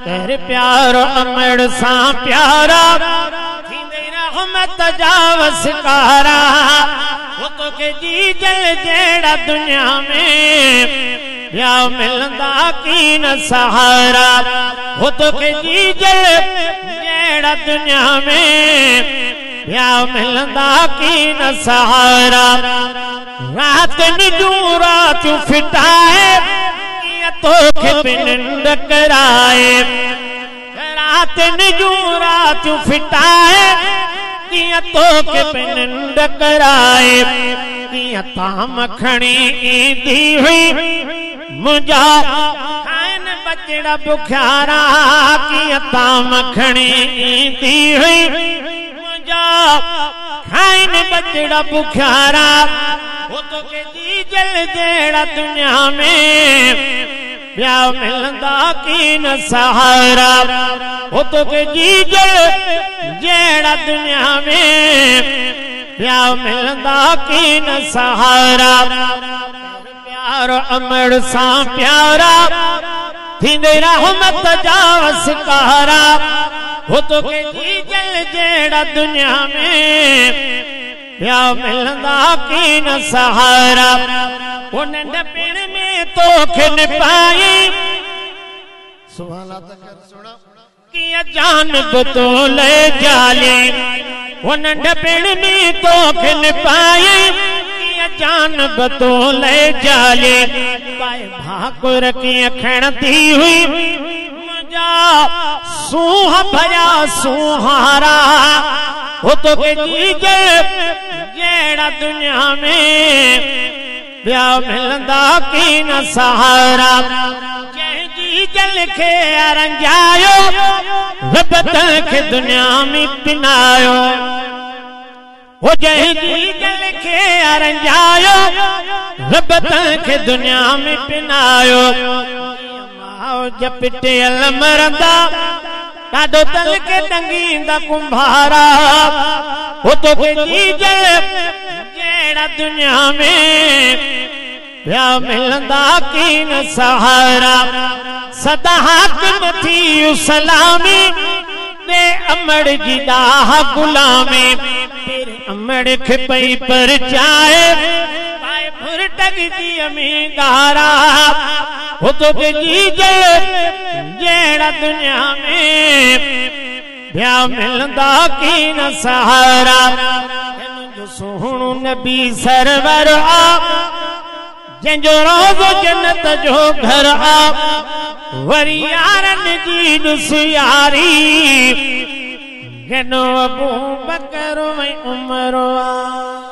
तेरे प्यारो अमड़ सा प्यारा थींदे रहमत जा वसकारा वो तो के जी जल जेड़ा दुनिया में या मिलदा की न सहारा वो तो के जी जल जेड़ा दुनिया में या मिलदा की न सहारा रात निजूरा तू फिटाए तो निंद कराए रात निजूरा तू फिटाए किया तो निंद कराए किया ताम खणी ईंदी हुई मुझा खाइन बचड़ा बुखारा किया ताम खणी ईंदी हुई मुझा खाइन बचड़ा बुखारा वो तो के जी जल जेड़ा दुनिया में या मिलदा की न सहारा वो तो के जी जल जेड़ा दुनिया में या मिलदा की न सहारा प्यारो अमड़ सा प्यारा थींदे रहमत जा वसकारा वो तो के जी जल जेड़ा दुनिया में या मिलदा की न सहारा वो नंढपिण में तो खिन पाई किया जान बतोले जाले वो नंढपिण में तो खिन पाई किया जान बतोले जाले पाए भाकुर की खणती हुई मुझा सूह भया सुहारा वो तो के जी जेड़ा दुनिया में या मिलदा की न सहारा जय जी जल के अरंजायो रब के दुनिया में पिनायो वो जय जी जल के अरंजायो रब के दुनिया में पिनायो माओ जपटे अलमरदा कादो तल के टंगींदा कुंभारा वो तो के जी जेड़ा दुनिया में या मिलदा की न सहारा सदा हाकिम थी सलामी ने अमड़ जी दाह गुलामी फिर अमड़ खपई पर जाए पाए फुरटक जी अमीदारा वो तो के जी जेड़ा दुनिया में या मिलदा की न सहारा सोहणो नबी सरवर आ जंजो रोज़ जन्नत जो घर आ वरी यारन जी दुस यारी गनो अबू बकर में उमर आ।